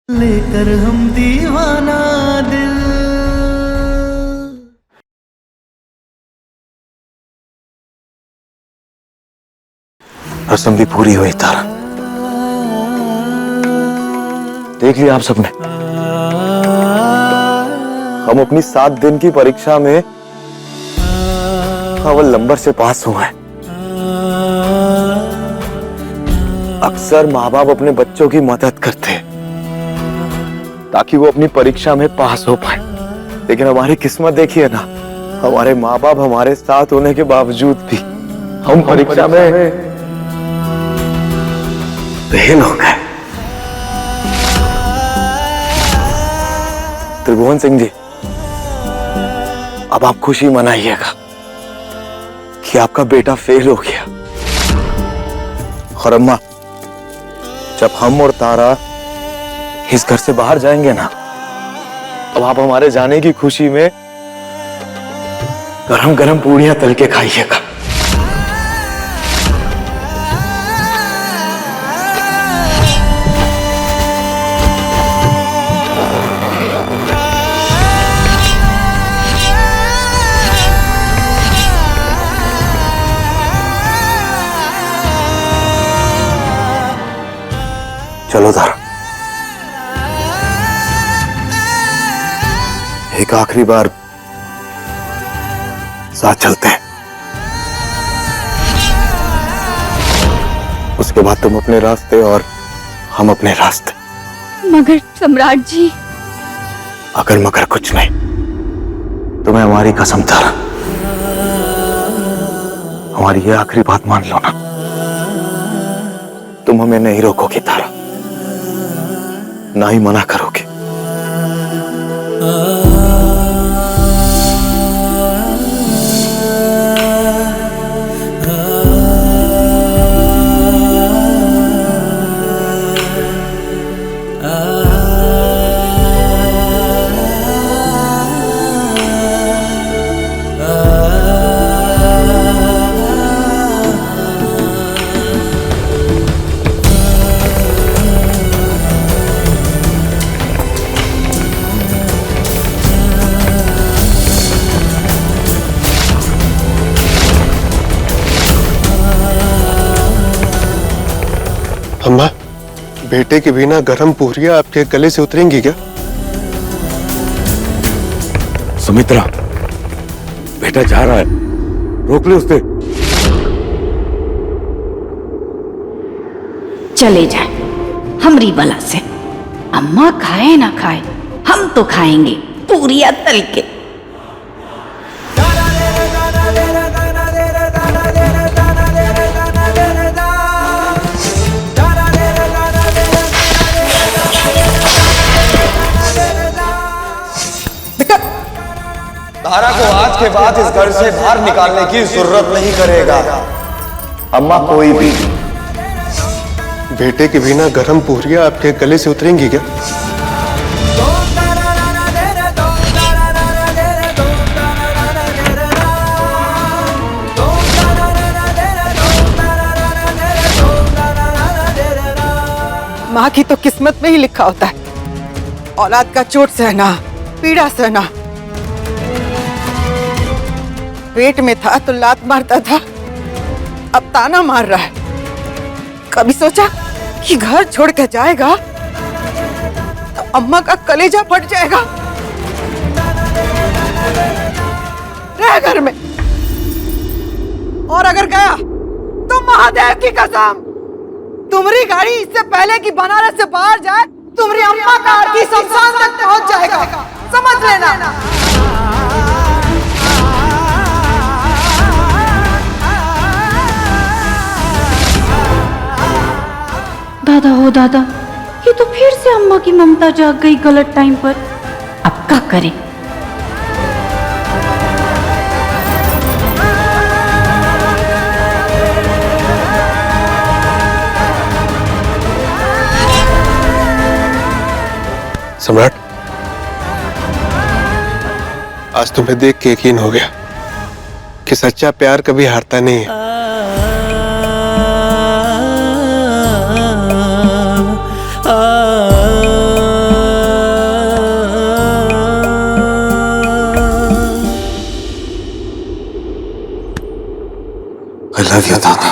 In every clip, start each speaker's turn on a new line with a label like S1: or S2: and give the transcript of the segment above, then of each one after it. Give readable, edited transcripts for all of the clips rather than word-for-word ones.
S1: लेकर हम दीवाना दिल।
S2: रस्म भी पूरी हुई तारा, देख लिया आप सबने, हम अपनी 7 दिन की परीक्षा में अव्वल नंबर से पास हुए हैं। अक्सर माँ बाप अपने बच्चों की मदद करते हैं ताकि वो अपनी परीक्षा में पास हो पाए, लेकिन हमारी किस्मत देखिए ना, हमारे माँ बाप हमारे साथ होने के बावजूद भी हम परीक्षा में फेल हो गए। त्रिभुवन सिंह जी, अब आप खुशी मनाइएगा कि आपका बेटा फेल हो गया। और अम्मा, जब हम और तारा इस घर से बाहर जाएंगे ना, अब आप हमारे जाने की खुशी में गरम गरम पूड़ियां तल के खाइएगा। चलो तारा, एक आखिरी बार साथ चलते हैं, उसके बाद तुम अपने रास्ते और हम अपने रास्ते।
S3: मगर सम्राट जी।
S2: अगर मगर कुछ नहीं, तुम्हें हमारी कसम तारा, हमारी ये आखिरी बात मान लो ना, तुम हमें नहीं रोकोगे तारा, ना ही मना करोगे।
S4: अम्मा, बेटे के बिना गरम पूरियां आपके गले से उतरेंगी क्या?
S2: सुमित्रा, बेटा जा रहा है, रोक ले उसे।
S3: चले जाए हमरी बला से, अम्मा खाए ना खाए, हम तो खाएंगे पूरियां तल के।
S2: तारा को आज के बाद इस घर से बाहर निकालने की जरूरत नहीं करेगा अम्मा, कोई भी।
S4: बेटे के बिना गरम पूरियां आपके गले से उतरेंगी क्या?
S5: माँ की तो किस्मत में ही लिखा होता है, औलाद का चोट सहना, पीड़ा सहना। पेट में था तो लात मारता था, अब ताना मार रहा है। कभी सोचा कि घर छोड़ के जाएगा तो अम्मा का कलेजा फट जाएगा। रह घर में, और अगर गया तो महादेव की कसम, तुम्हारी गाड़ी इससे पहले कि बनारस से बाहर जाए, तुम्हारी अम्मा का अर्थी शमशान तक पहुंच जाएगा, समझ लेना।
S3: दादा हो दादा, ये तो फिर से अम्मा की ममता जाग गई गलत टाइम पर। अब क्या करें?
S4: सम्राट, आज तुम्हें देख के यकीन हो गया कि सच्चा प्यार कभी हारता नहीं है।
S1: आ
S4: लव यू दादा।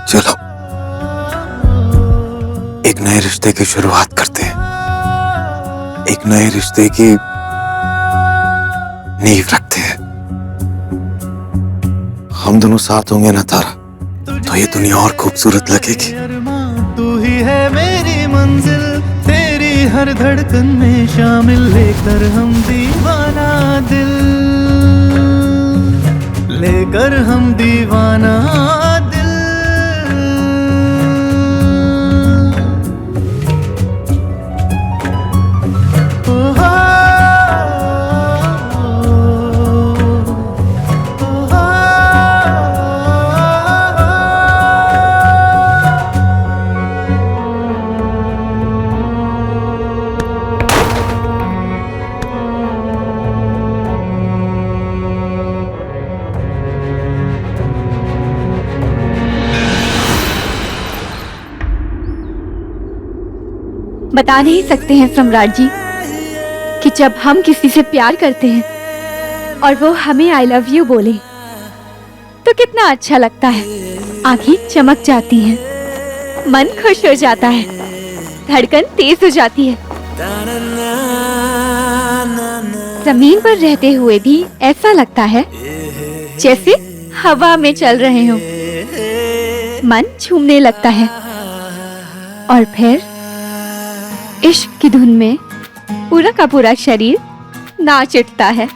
S4: चलो एक नए रिश्ते की शुरुआत करते हैं, एक नए रिश्ते की नींव रखते हैं। हम दोनों साथ होंगे ना तारा, तो ये दुनिया और खूबसूरत लगेगी।
S1: तू ही है मेरी मंजिल, तेरी हर धड़कन में शामिल, लेकर हम दीवाना दिल, लेकर हम दीवाना दिल।
S6: बता नहीं सकते हैं सम्राट जी कि जब हम किसी से प्यार करते हैं और वो हमें आई लव यू बोले तो कितना अच्छा लगता है। आंखें चमक जाती हैं, मन खुश हो जाता है, धड़कन तेज हो जाती है। जमीन पर रहते हुए भी ऐसा लगता है जैसे हवा में चल रहे हो। मन झूमने लगता है और फिर इश्क की धुन में पूरा का पूरा शरीर नाच उठता है।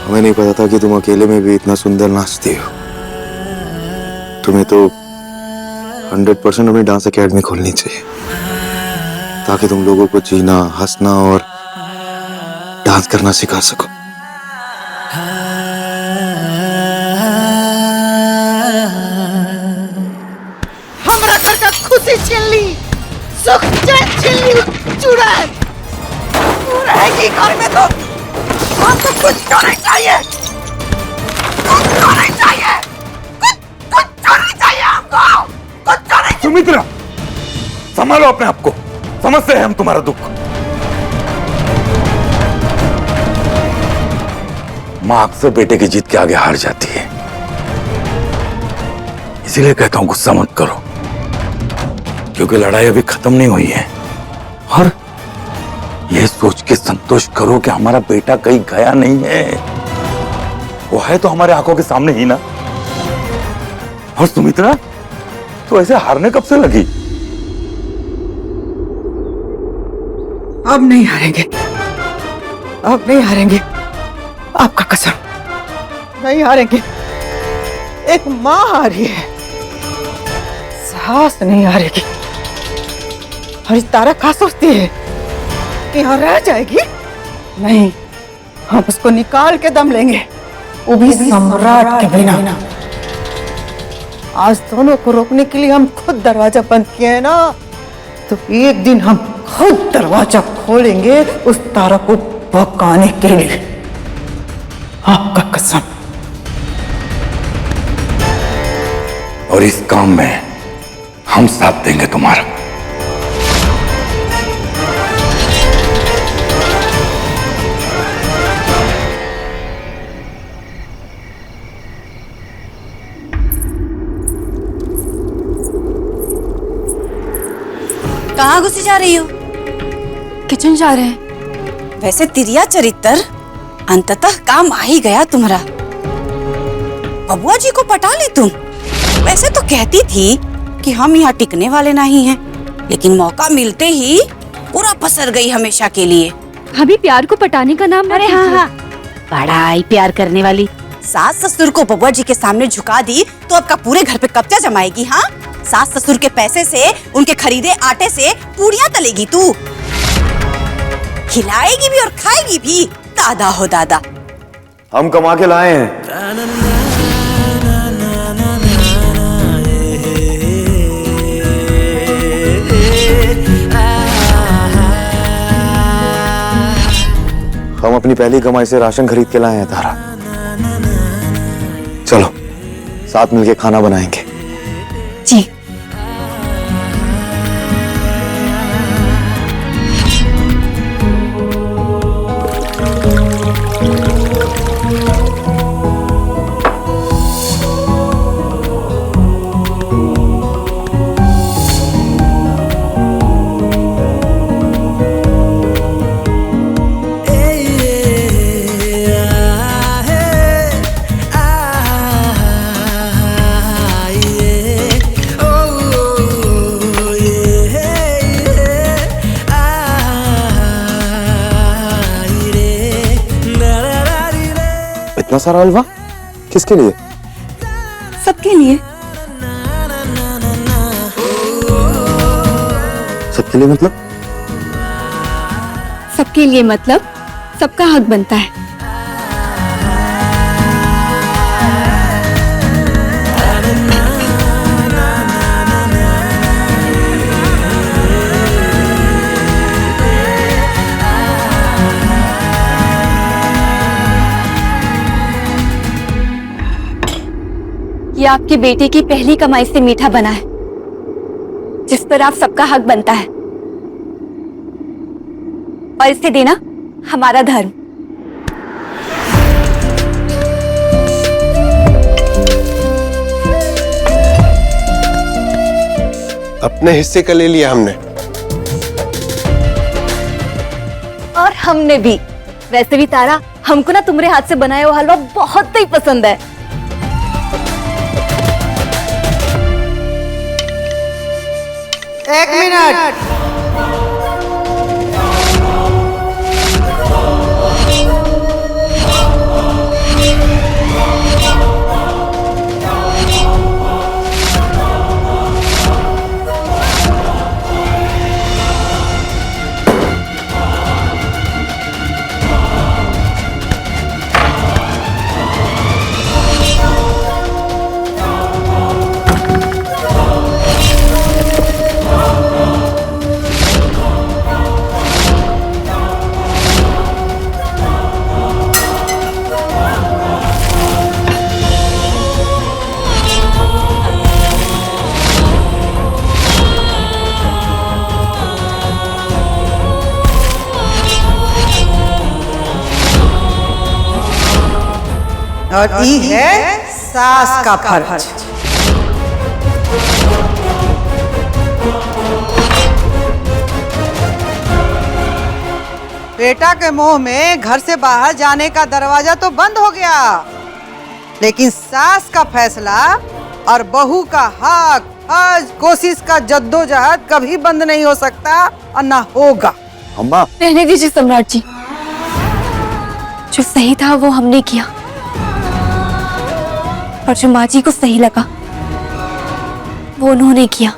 S2: हमें नहीं पता था कि तुम अकेले में भी इतना सुंदर नाचती हो। तुम्हें तो 100% अपनी डांस एकेडमी खोलनी चाहिए ताकि तुम लोगों को जीना, हंसना और डांस करना सिखा सको।
S5: हमरा घर का खुशी छीन ली, सुख चैन छीन ली, चुड़ैल तू रहेगी घर में तो हमको कुछ तो नहीं चाहिए, कुछ तो नहीं चाहिए, कुछ तो नहीं चाहिए हमको, कुछ तो नहीं।
S2: सुमित्रा, संभालो अपने आप को, समझते हैं हम तुम्हारा दुख। मां अक्सर बेटे की जीत के आगे हार जाती है, इसीलिए कहता हूं गुस्सा मत करो, क्योंकि लड़ाई अभी खत्म नहीं हुई है। और यह सोच के संतोष करो कि हमारा बेटा कहीं गया नहीं है, वो है तो हमारे आंखों के सामने ही ना। और सुमित्रा, तो ऐसे हारने कब से लगी?
S5: अब नहीं हारेंगे, अब नहीं हारेंगे, आपका कसम, नहीं हारेंगे। एक माँ हारी है, सास नहीं हारेगी। और तारा क्या सोचती है कि यहाँ रह जाएगी? नहीं, हम उसको निकाल के दम लेंगे, वो भी सम्राट के बिना। आज दोनों को रोकने के लिए हम खुद दरवाजा बंद किए हैं ना, तो एक दिन हम खुद दरवाजा खोलेंगे उस तारा को भगाने के लिए। आपका कसम।
S7: और इस काम में हम साथ देंगे तुम्हारा।
S8: कहाँ घुसी जा रही हो?
S6: किचन जा रहे हैं।
S8: वैसे तिरिया चरित्र अंततः काम आ ही गया तुम्हारा। बबुआ जी को पटा ली तुम। वैसे तो कहती थी कि हम यहाँ टिकने वाले नहीं हैं, लेकिन मौका मिलते ही पूरा पसर गई हमेशा के लिए।
S6: अभी प्यार को पटाने का नाम।
S3: अरे हाँ, बड़ा ही प्यार करने वाली।
S8: सास ससुर को बबुआ जी के सामने झुका दी तो आपका पूरे घर पे कब्जा जमाएगी। हाँ, सास ससुर के पैसे से, उनके खरीदे आटे से पूरियां तलेगी तू। खिलाएगी भी और खाएगी भी। दादा हो दादा।
S2: हम कमा के लाए हैं। हम अपनी पहली कमाई से राशन खरीद के लाए हैं तारा। चलो साथ मिलके खाना बनाएंगे।
S8: जी।
S2: इतना सारा हलवा किसके लिए?
S8: सबके लिए।
S2: सबके लिए मतलब?
S6: सबके लिए मतलब सबका हक बनता है। ये आपके बेटे की पहली कमाई से मीठा बना है, जिस पर आप सबका हक बनता है, और इसे देना हमारा धर्म।
S4: अपने हिस्से का ले लिया हमने।
S6: और हमने भी। वैसे भी तारा, हमको ना तुम्हारे हाथ से बनाया हुआ हलवा बहुत ही पसंद है।
S5: एक मिनट। और ये है सास का फर्ज। बेटा के मुंह में घर से बाहर जाने का दरवाजा तो बंद हो गया, लेकिन सास का फैसला और बहू का हक, हज, कोशिश का जद्दोजहद कभी बंद नहीं हो सकता और ना होगा।
S2: अम्मा
S6: रहने दीजिए सम्राट जी, जो सही था वो हमने किया। और जो माँ जी को सही लगा वो उन्होंने किया।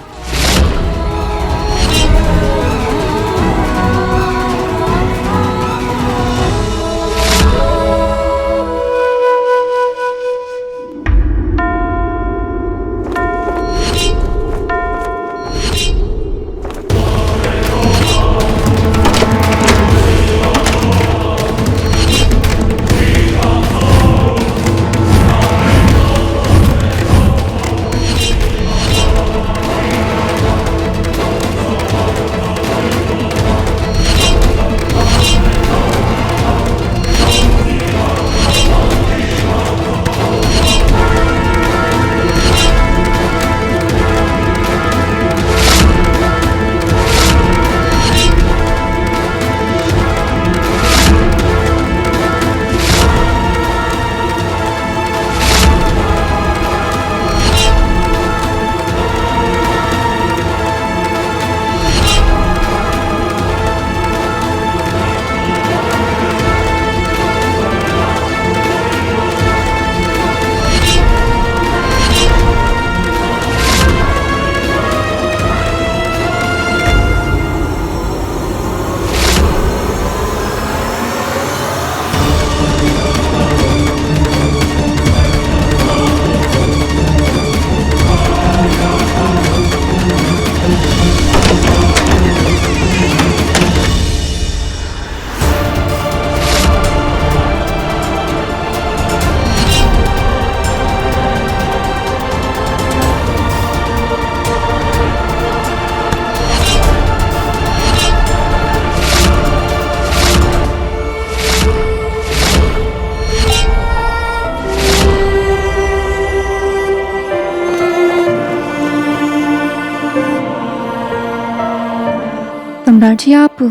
S6: सम्राट जी, आप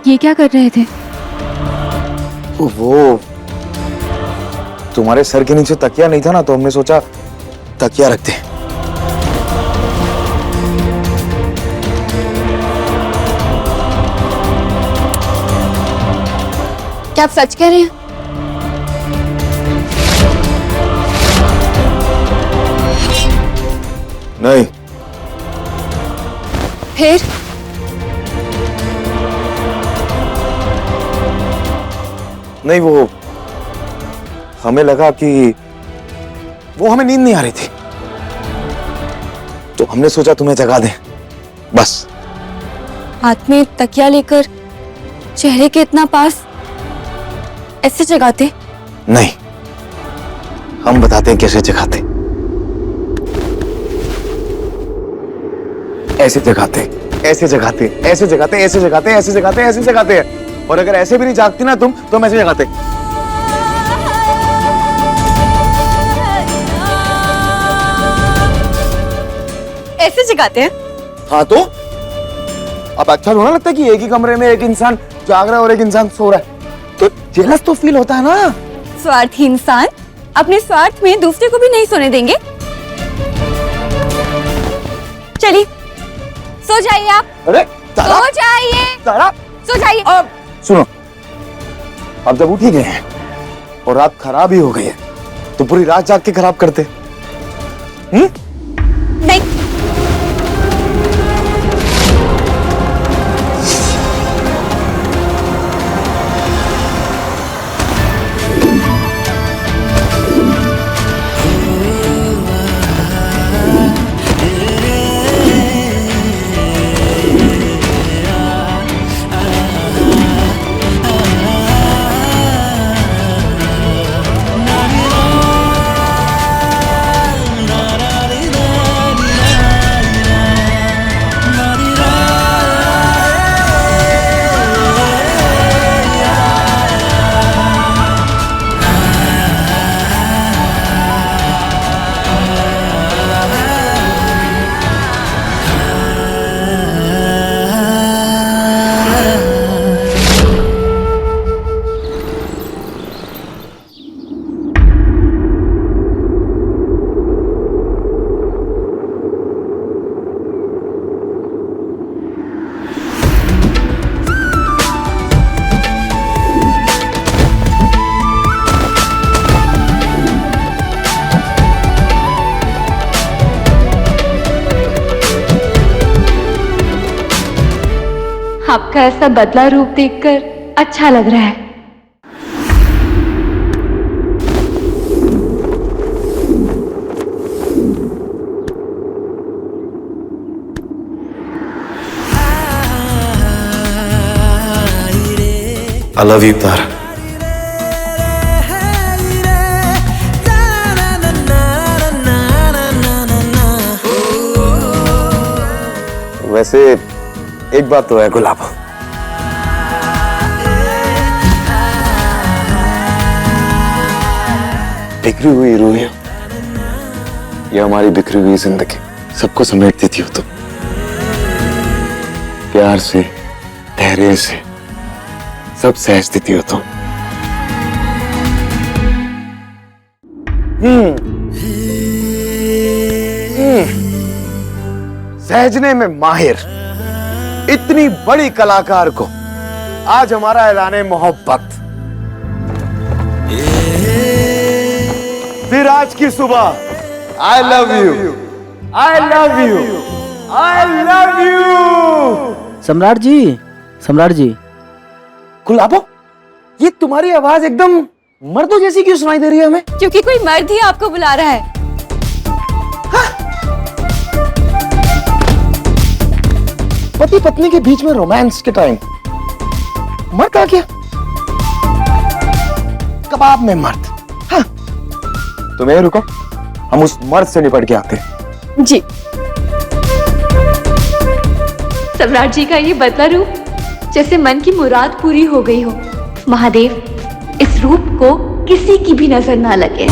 S6: ये क्या कर रहे थे?
S2: वो तुम्हारे सर के नीचे तकिया नहीं था ना, तो हमने सोचा तकिया रखते।
S6: क्या आप सच कह रहे हैं?
S2: नहीं।
S6: फिर
S2: नहीं, वो हमें लगा कि वो हमें नींद नहीं आ रही थी, तो हमने सोचा तुम्हें जगा दें, बस।
S6: हाथ में तकिया लेकर चेहरे के इतना पास ऐसे जगाते?
S2: नहीं, हम बताते हैं कैसे जगाते। ऐसे जगाते, ऐसे जगाते, ऐसे जगाते, ऐसे जगाते, ऐसे जगाते, ऐसे जगाते हैं। और अगर ऐसे भी नहीं जागती ना तुम, तो हम ऐसे जगाते।
S6: ऐसे जगाते हैं?
S2: हाँ, तो अब अच्छा थोड़ा लगता है कि एक ही कमरे में एक इंसान जाग रहा है और एक इंसान सो रहा है, तो जेलस तो फील होता है ना।
S6: स्वार्थी इंसान अपने स्वार्थ में दूसरे को भी नहीं सोने देंगे। चलिए सो जाइए आप।
S2: अरे
S6: सो जाइए,
S2: तारा,
S6: सो जाइए।
S2: अब सुनो, अब जब उठ ही गए हैं और रात खराब ही हो गई है, तो पूरी रात जाग के खराब करते।
S6: नहीं, आपका ऐसा बदला रूप देखकर अच्छा लग रहा है।
S2: I love you, तारा। वैसे एक बात तो है गुलाब, बिखरी हुई रूहें या हमारी बिखरी हुई जिंदगी सबको समेट देती हो तुम। प्यार से, धैर्य से सब सहज देती हो तुम। सहजने में माहिर इतनी बड़ी कलाकार को आज हमारा ऐलाने मोहब्बत। फिर आज की सुबह I love you, I love you, I love you.
S9: सम्राट जी
S2: गुलाबो, ये तुम्हारी आवाज एकदम मर्दों जैसी क्यों सुनाई दे रही है हमें?
S6: क्योंकि कोई मर्द ही आपको बुला रहा है।
S2: पति पत्नी के बीच में रोमांस के टाइम मर्द आ गया, कबाब में मर्द। हाँ, तुम यहीं रुको, हम उस मर्द से निपट के आते हैं।
S6: जी। सम्राट जी का ये बदला रूप जैसे मन की मुराद पूरी हो गई हो। महादेव, इस रूप को किसी की भी नजर ना लगे।